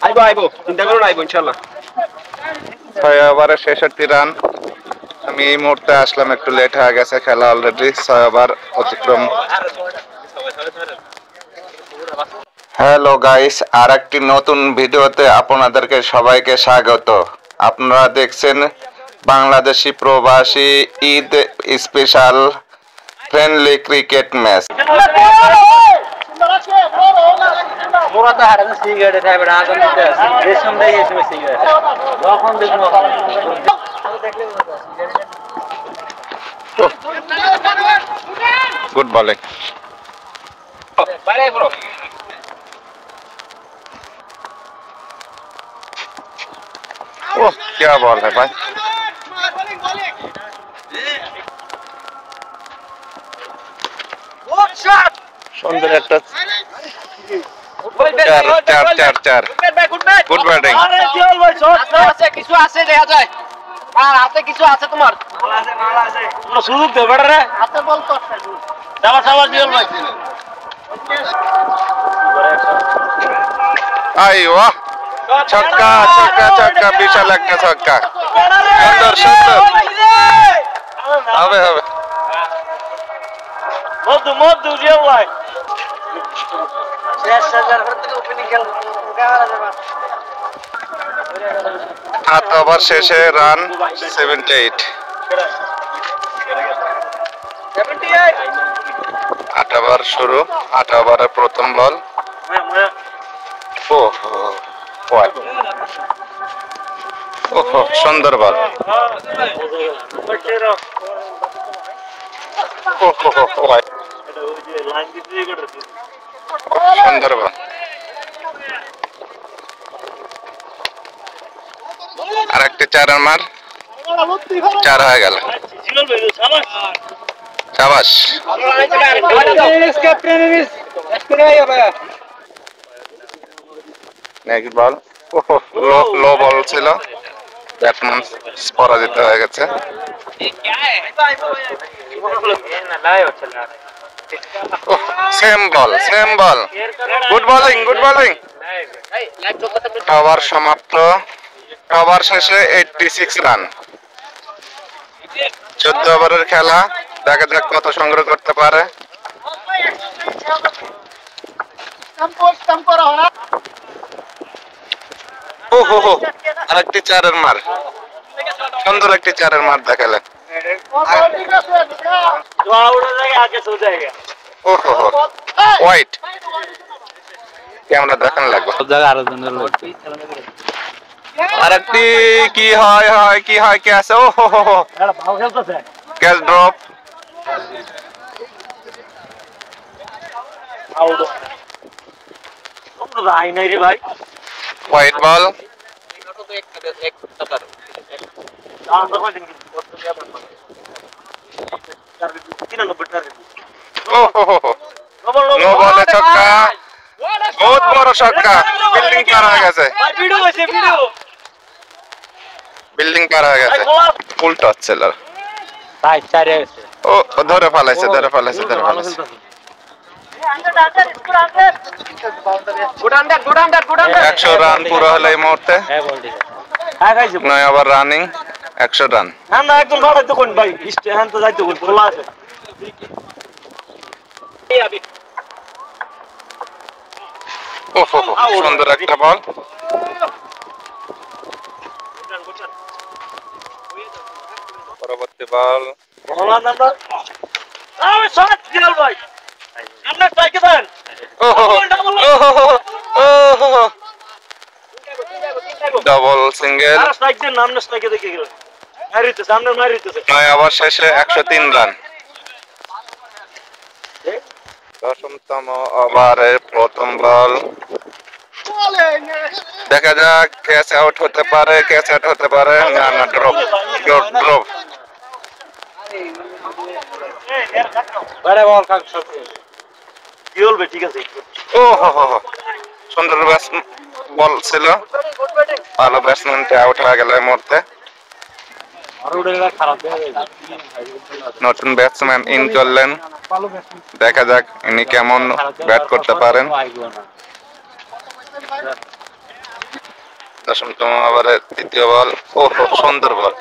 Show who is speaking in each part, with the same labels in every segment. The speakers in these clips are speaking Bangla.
Speaker 1: আইবো আইবো, চিন্তা করো না, আইবো ইনশাআল্লাহ।
Speaker 2: 6 ওভারে 66 রান। আমি এই মুহূর্তে আসলাম, একটু লেট হয়ে গেছে, খেলা অলরেডি 6 ওভার অতিক্রম। হ্যালো গাইস, আর একটি নতুন ভিডিওতে আপনাদেরকে সবাইকে স্বাগত। আপনারা দেখছেন বাংলাদেশি প্রবাসী Eid special friendly cricket match. Good bowling. Oh क्या बॉल है भाई। सुंदर एक टच। चार चार चार चार गुड बैटिंग।
Speaker 1: কিছু আছে দেখা যায়, আর হাতে কিছু আছে তোমার, সুযোগ দে বেটা রে, হাতে বল তো সাবাস সাবাস দিও ভাই।
Speaker 2: আইওয়া ছক্কা ছক্কা ছক্কা, বিশাল একটা ছক্কা, সুন্দর সুন্দর, হবে হবে।
Speaker 1: মধু মধু দিও ভাই, 6000 থেকে ওপেনিং খেল
Speaker 2: 8 ওভার শেষে রান 78। 8 ওভার শুরু, 8 ওভারের প্রথম বল। ওহো সুন্দর বল, সুন্দর বল। আর একটি 4 মার, 4 হয়ে গেল। শাবাশ। নেক্সট বল, লো বল ছিল, ব্যাটসম্যান পরাজিত হয়ে গেছে। Same ball same ball, good bowling good bowling. Over সমাপ্ত, ওভার শেষে 86 রান। 14 ওভারের খেলা, দেখা যাক কত সংগ্রহ করতে পারে। ওহো আরেকটি 4 মার, সুন্দর একটি 4 মার দেখালেন। ওহো হোয়াইট, ক্যামেরা দেখানো লাগবে। আরেকটি কি হয় হয় কি হয় কি আছে, ওহো catch drop. White ball, no বলে ছক্কা, বহুত বড় ছক্কা, বিল্ডিং পার হয়ে গেছে, বিল্ডিং পার হয়ে গেছে, ফুল টচ ছিল। ও ধরে ফেলাইছে ধরে ফেলাইছে ধরে ফেলাইছে। 100 রান পুরো হলো এই মুহূর্তে। 9 ওভার রানিং, 100 রান। ওহো সুন্দর একটা বল, পরবর্তী বল। ডবল সিঙ্গেল, 9 ওভার শেষে 103 রান। 10তম ওভারের প্রথম বল, দেখা যাক ক্যাচ আউট হতে পারে, ক্যাচ আউট হতে পারে, না না ড্রপ ড্রপ ড্রপ। ওহো সুন্দর বল ছিল, ভালো ব্যাটসম্যানটা আউট হয়ে গেল এই মুহূর্তে। নতুন ব্যাটসম্যান ইন করলেন, দেখা যাক ইনি কেমন ব্যাট করতে পারেন। দশমতম ওভারের তৃতীয় বল। ও সুন্দর বল।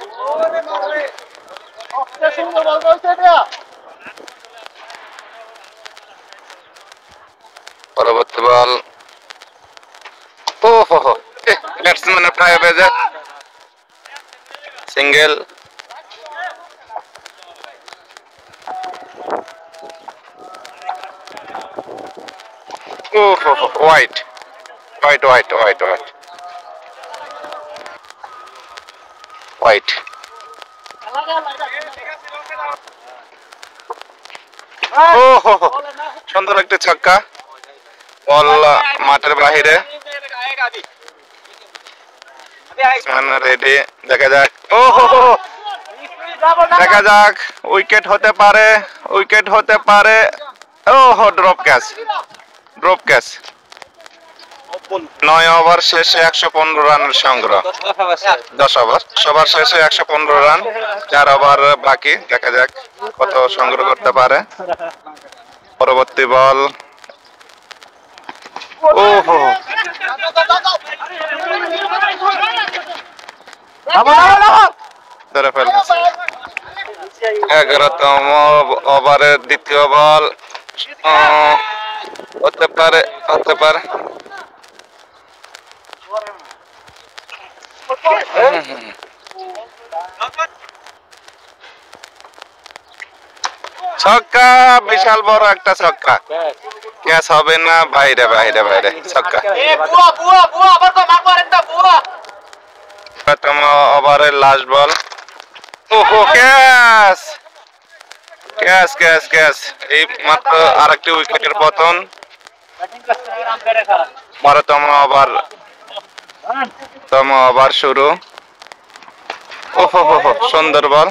Speaker 2: পরবর্তী বল। ও হো ব্যাটসম্যানের পায়ে বেজে সিঙ্গেল। ও হো wide wide wide wide wide wide. ও হো সুন্দর একটা ছক্কা। বল মাঠের বাহিরে। রেডি, দেখা যাক। ও হো দেখা যাক, উইকেট হতে পারে, উইকেট হতে পারে। ও হো drop catch, drop catch. 9 over শেষে 115 রানের সংগ্রহ। 10 ওভার, সবার শেষে 115 রান, 4 ওভার বাকি। দেখা যাক কত সংগ্রহ করতে পারে। পরবর্তী বল। ও হো ধরে ফেলেছে। 11তম ওভারের দ্বিতীয় বল। হতে পারে, হতে পারে। ছক্কা, বিশাল বড় একটা ছক্কা। ক্যাচ হবে না, বাইরে বাইরে বাইরে। ছক্কা। প্রথম ওভারের লাস্ট বল। ওহো ক্যাচ, ক্যাচ ক্যাচ ক্যাচ। এই মাত্র আরেকটি উইকেটের পতন। 12তম ওভার শুরু। ওহো হো সুন্দর বল।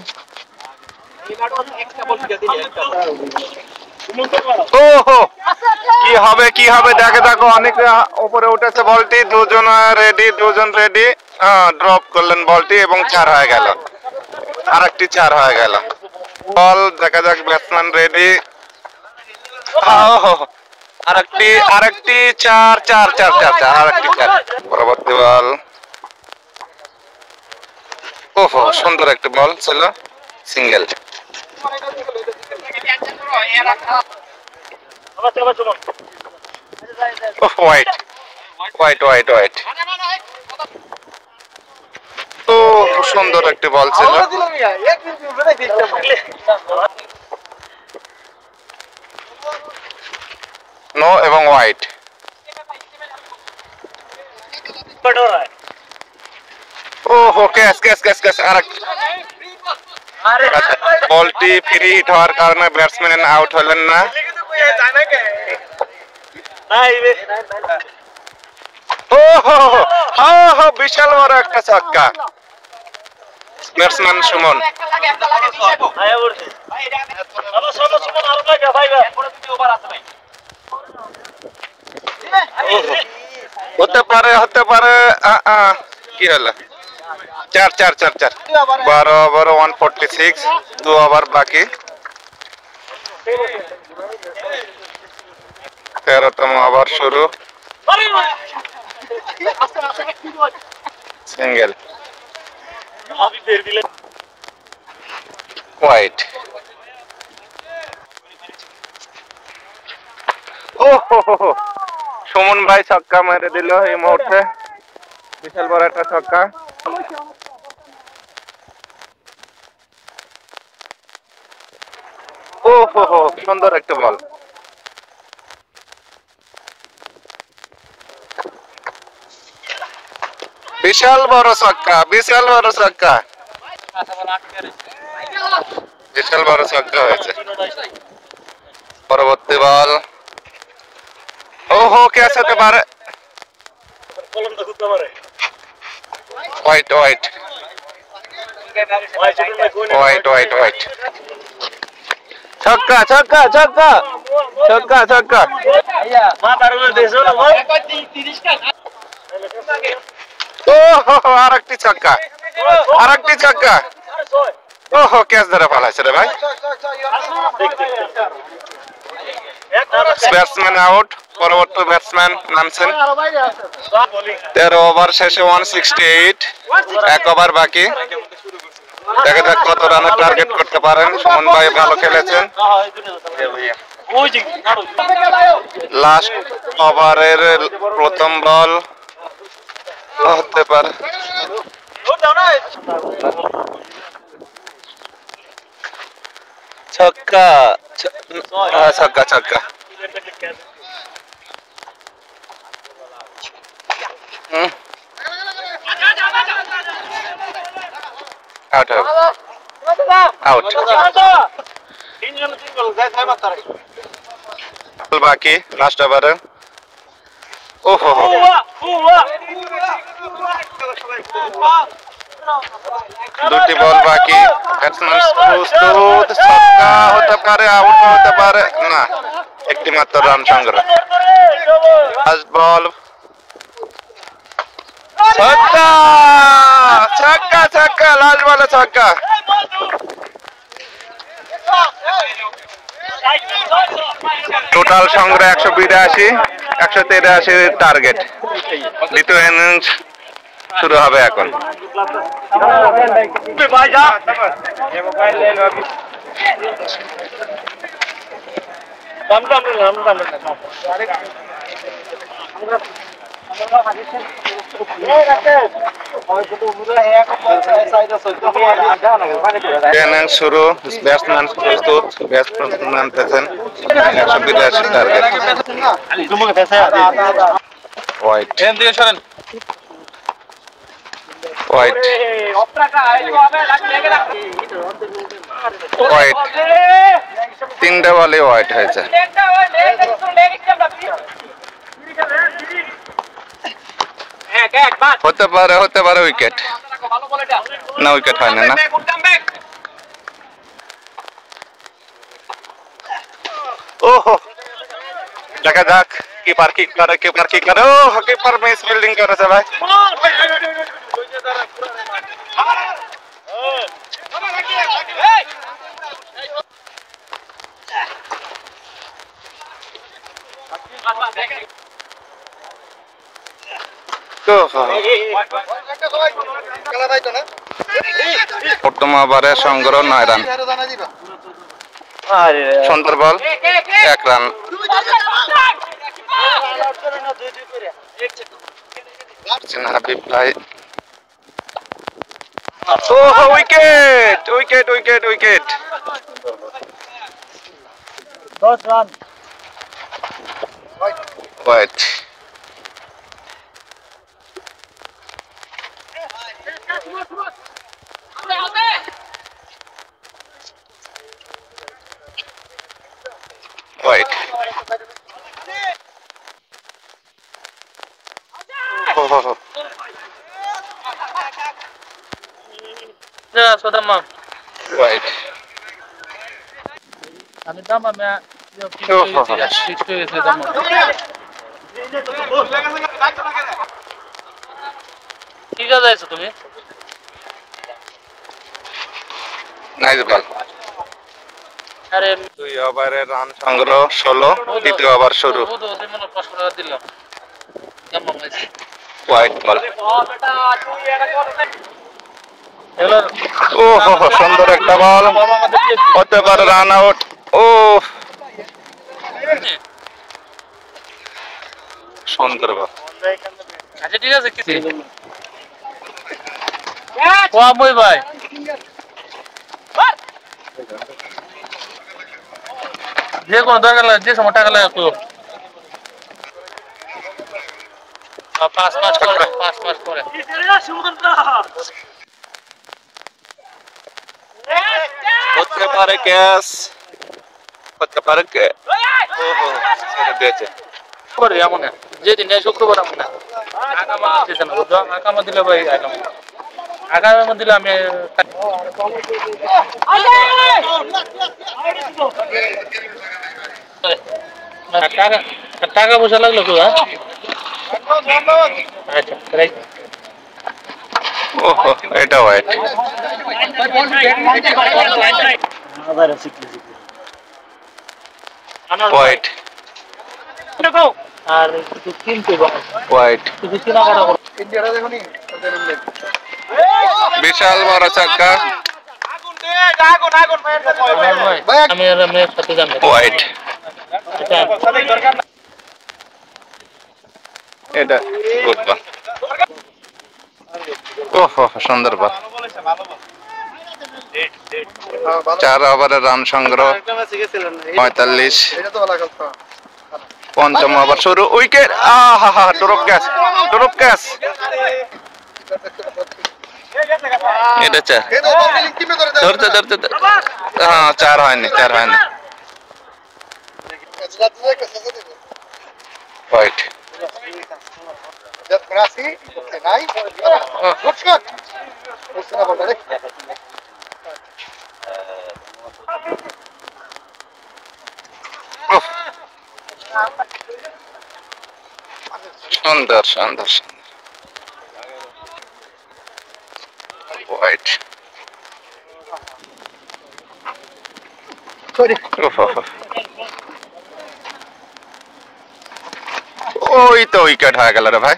Speaker 2: ওহো কি হবে, কি হবে, দেখে দেখো অনেক উপরে উঠেছে বলটি। দুজন রেডি, দুজন রেডি। ড্রপ করলেন বলটি এবং 4 হয়ে গেল। আরেকটি 4 হয়ে গেল। বল দেখা যাক, ব্যাটসম্যান রেডি। আরেকটি আরেকটি 4 4 4 4 4 আরেকটি 4। পরবর্তী বল। ওহো সুন্দর একটা বল ছিল, single. White wide wide white. তো সুন্দর একটি বল ছিল। নো এবং হোয়াইট। ওহো ক্যাচ ক্যাচ ক্যাচ ক্যাচ। বলটি ফ্রি হিট হওয়ার কারণে ব্যাটসম্যান আউট হলেন না। ওহো বিশাল বড় একটা ছক্কা। ব্যাটসম্যান সুমন। হতে পারে, হতে পারে। কি হলো? 4 4 4 4। 12 ওভার 146, 2 ওভার বাকি। 13তম ওভার শুরু। সিঙ্গেল। হোয়াইট। ওহো সুমন ভাই ছক্কা মেরে দিল এই মুহূর্তে। বিশাল বড় একটা ছক্কা। ওহো সুন্দর একটা বল। বিশাল বড় ছক্কা, বিশাল বড় ছক্কা, বিশাল বড় ছক্কা হয়েছে। পরবর্তী বল। ওহো ক্যাচ হতে পারে। White wide wide wide white. ছক্কা ছক্কা ছক্কা ছক্কা ছক্কা। ওহো আরেকটি ছক্কা, আরেকটি ছক্কা। ওহো ক্যাচ ধরে পালাইছে রে ভাই। ব্যাটসম্যান আউট, পরবর্তী ব্যাটসম্যান নামছেন। 13 ওভার শেষে 168, 1 ওভার বাকি। দেখা যাক কত রানের টার্গেট করতে পারেন। সুমন ভাই ভালো খেলেছেন। লাস্ট ওভারের প্রথম বল হতে পারে। ছক্কা, ছক্কা ছক্কা। আউট আউট বাকি লাস্ট ওভারে। ওহো, দুটি বল বাকি। ব্যাটসম্যান প্রস্তুত, ছক্কা হতে পারে, আউট হতে পারে না, একটি মাত্র রান সংগ্রহ। লাস্ট বল, ছক্কা ছক্কা ছক্কা, লাস্ট বলে ছক্কা। টোটাল সংগ্রহ 182, 183 টার্গেট। দ্বিতীয় ইনিংস শুরু হবে এখন। ইনিংস শুরু, ব্যাটসম্যান প্রস্তুত, ব্যাটসম্যান নামতেছেন। 182 টার্গেট। হোয়াইট হোয়াইট হোয়াইট, 3টে বলে হোয়াইট হয়েছে। হতে পারে উইকেট, না উইকেট হয় না। ওহো, দেখা যাক কিপার কি করে, কিপার কি করে। ও কিপার মিস ফিল্ডিং করেছে ভাই। প্রথম ওভারে সংগ্রহ 9 রান। সুন্দর বল, 1 রান। হাবিব ভাই, wicket wicket wicket wicket.
Speaker 1: 10 run.
Speaker 2: White, wide. White,
Speaker 1: আমি দাম আমি ঠিক আছে তুমি
Speaker 2: নাইস বল।
Speaker 1: আরে
Speaker 2: 2 ওভারে রান সংগ্রহ 16, দ্বিতীয় ওভার শুরু। হোয়াইট বল, ও সুন্দর একটা বল, হতে পারে রান আউট। ও সুন্দর বল।
Speaker 1: আচ্ছা ঠিক আছে, কি ওই ভাই যে কোনো দরকার লাগে, যে সময় টাকা লাগে তো 5 মাস করে, 5 মাস করে।
Speaker 2: হতে পারে ক্যাচ, হতে পারে ওহো ছেড়ে দিয়েছে।
Speaker 1: করে এমন যেদিন শুক্রবার এমন না আগামা দিতে না, বুঝছো? আগামা দিলে ভাই আগামা দিলে আমি টাকা পয়সা লাগলো তো। আচ্ছা রাইট।
Speaker 2: ওহো, এটা হোয়াইট। হোয়াইট,
Speaker 1: আর কিছু কিনতে
Speaker 2: হোয়াইট
Speaker 1: কিছু কেনাকাটা করো
Speaker 2: বিশাল বড় চাকা
Speaker 1: আমি আর মেয়ের সাথে যাবো
Speaker 2: হোয়াইট এটা গুড বল ওহো সুন্দর বল 4 ওভারের রান সংগ্রহ 45 পঞ্চম ওভার শুরু উইকেট আহা ড্রপ ক্যাচ এটা 4 ধরতে হ্যাঁ 4 হয়নি হোয়াইট সুন্দর হোয়াইট ওই তো উইকেট হয়ে গেল রে ভাই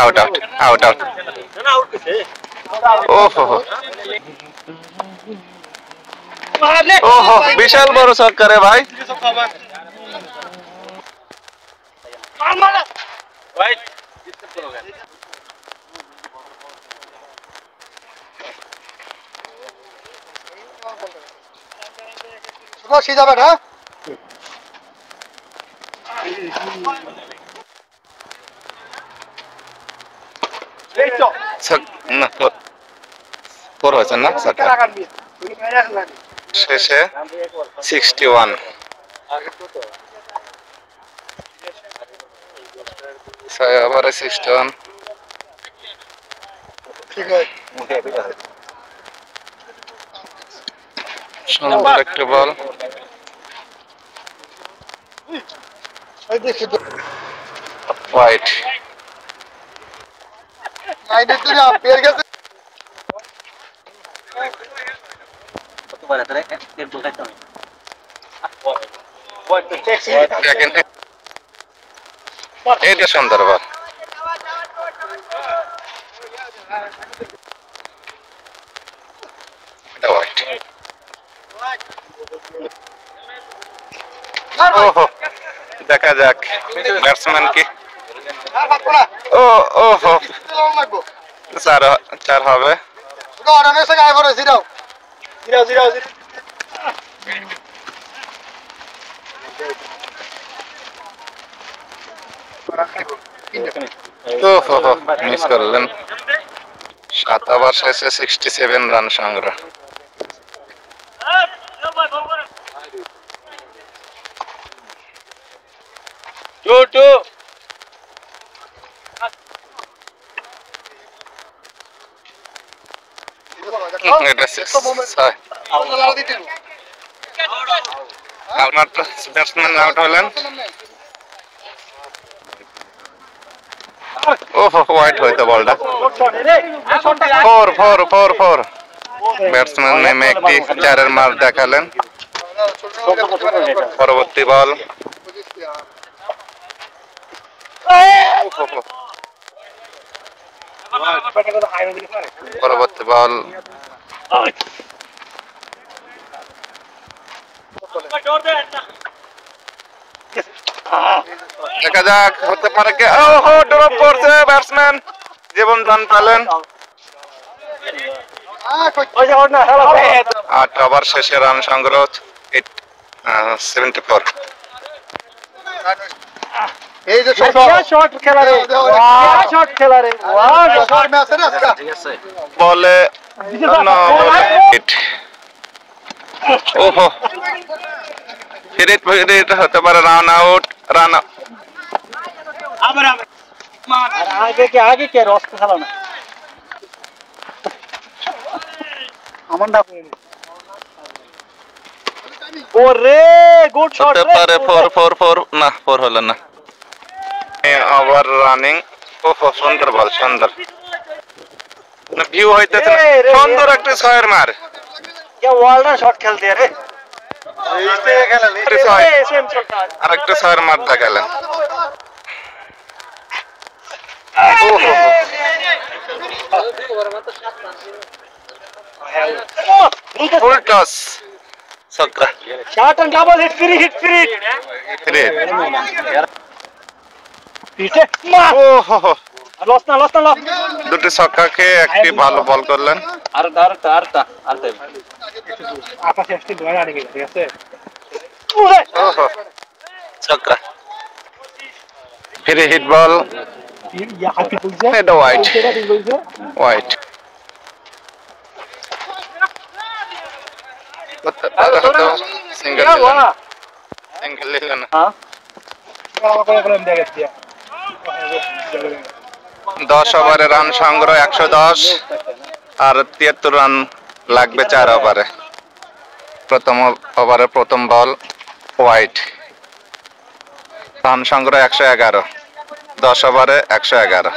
Speaker 2: আউট ওহো বিশাল বড় ছক্কা রে ভাই
Speaker 3: যাবে না
Speaker 2: ফোর হয়েছে না শেষে 61 6 ওভারে 61 সুন্দর একটা বল হোয়াইট এটা সুন্দর বল এটা হোয়াইট ওহো দেখা যাক ব্যাটসম্যান কি ওহো 4 হবে মিস করলেন 7 ওভার শেষে 67 রান সংগ্রহ ব্যাটসম্যান আউট হলেন ওহো হোয়াইট হইতো বলটা 4 ব্যাটসম্যান নেমে একটি 4-এর মার দেখালেন পরবর্তী বল দেখা যাক হতে পারে কি ওহো ড্রপ করছে ব্যাটসম্যান জীবন দান পেলেন 8 ওভার শেষে রান সংগ্রহ 74
Speaker 3: এই যে শট খেলারে
Speaker 2: বলে ওহো ফিরিট হতে পারে রান আউট
Speaker 1: আগে কে রস খেলা না আমার না ওরে গুড শট
Speaker 2: হতে পারে 4 না 4 হলো না ওভার রানিং ওহো সুন্দর বল সুন্দর না ভিউ হইতেছে সুন্দর একটা ছয়ের মার
Speaker 1: কে ওয়ার্ল্ডার শট খেলতে রে
Speaker 2: আরেকটা ছয়ের মার দেখালেন। ফুল টস ছক্কা।
Speaker 1: Shot and double hit free hit free
Speaker 2: free.
Speaker 1: পিছে
Speaker 2: ওহো
Speaker 1: লস না লস না লস
Speaker 2: দুটি ছক্কা খেয়ে একটি ভালো বল করলেন।
Speaker 1: আকাশে আসছে ধরে আনে গেছে ঠিক আছে
Speaker 2: ওহো ছক্কা। ফ্রি হিট বল।
Speaker 1: ইয়া হাতি বুঝছে
Speaker 2: এটা হোয়াইট।
Speaker 1: এটা ঠিক বলছে
Speaker 2: হোয়াইট। সিঙ্গেল সিঙ্গেল নিলেন।
Speaker 1: হ্যাঁ করে করে দেখে
Speaker 2: 10 ওভারে রান সংগ্রহ 110 আর 73 রান লাগবে 4 ওভারে। প্রথম ওভারে প্রথম বল হোয়াইট। রান সংগ্রহ 111, 10 ওভারে 111।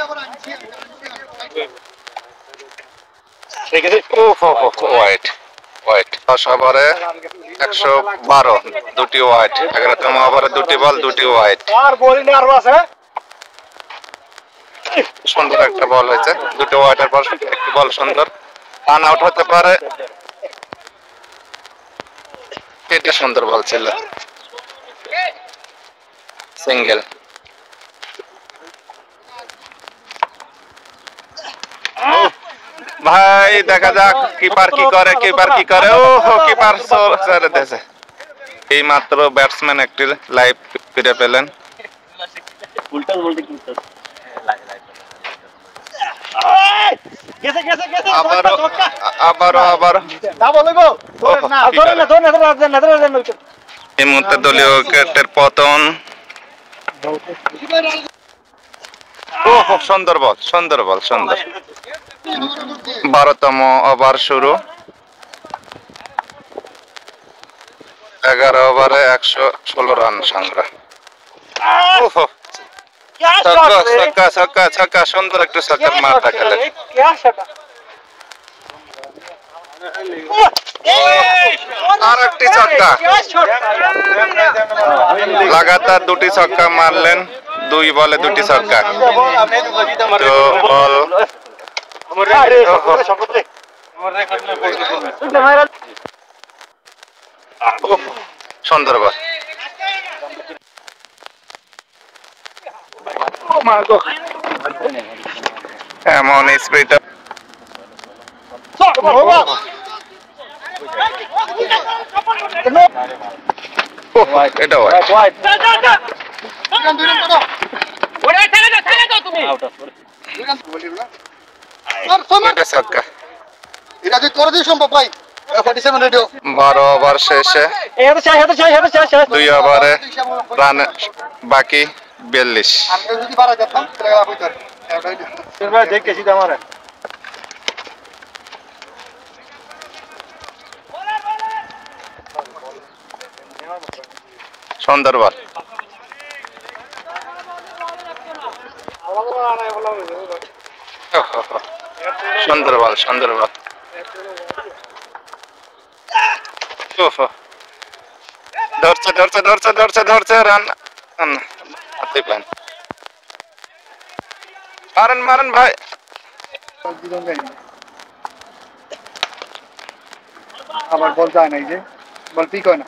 Speaker 1: ঠিক আছে
Speaker 2: হোয়াইট হোয়াইট 10 ওভারে 112, দুটি হোয়াইট। 11তম ওভারে দুটি বল, দুটি হোয়াইট।
Speaker 1: আর বোলিং আরো আছে
Speaker 2: সুন্দর একটা বল হয়েছে, দুটো হোয়াইটের পর একটি বল সুন্দর। রান আউট হতে পারে, এটা সুন্দর বল ছিল। সিঙ্গেল। ভাই দেখা যাক কিপার কি করে, কিপার কি করে। ও কিপার ছেড়ে দিয়েছে। এই মাত্র ব্যাটসম্যান একটি লাইভ ফিরে পেলেন।
Speaker 1: উল্টা বলতে কি গেছে গেছে গেছে
Speaker 2: আবারও
Speaker 1: ডাবল গো না ধরে না ধরে না ধরে না
Speaker 2: এই মুহূর্তে দলীয় উইকেটের পতন। সুন্দর বল, সুন্দর বল, সুন্দর। 12তম ওভার শুরু। 11 ওভারে 116 রান সংগ্রহ। ছক্কা ছক্কা ছক্কা, সুন্দর একটা ছক্কার মার দেখালেন। আর একটি ছক্কা। লাগাতার দুটি ছক্কা মারলেন, 2 বলে 2টি ছক্কা। তো বল সুন্দর বল। এমন স্পিড এটা ছক্কা। 12 ওভার শেষে 2 ওভারে রান বাকি 42। সুন্দর বল। সুন্দর বল, সুন্দর বল। ধরছে ধরছে ধরছে ধরছে ধরছে রান হাতে পান। মারেন মারেন ভাই।
Speaker 3: আবার বল যায় নাই যে বল পিক হয় না।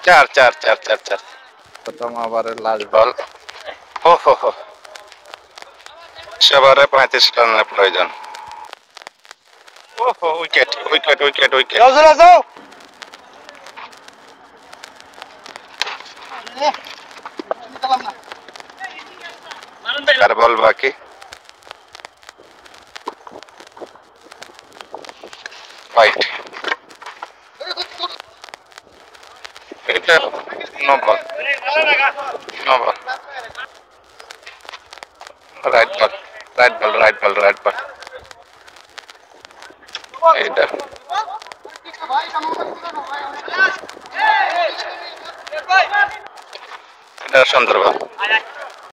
Speaker 2: 4 4 4 4 4। প্রথম ওভারের লাস্ট বল। সেবারে 35 রানের প্রয়োজন। Wicket wicket wicket wicket. আর বল বাকি। হোয়াইট। এটা no ball, no ball. Right ball, right ball, right ball, right ball. এটা এটা সুন্দর বল।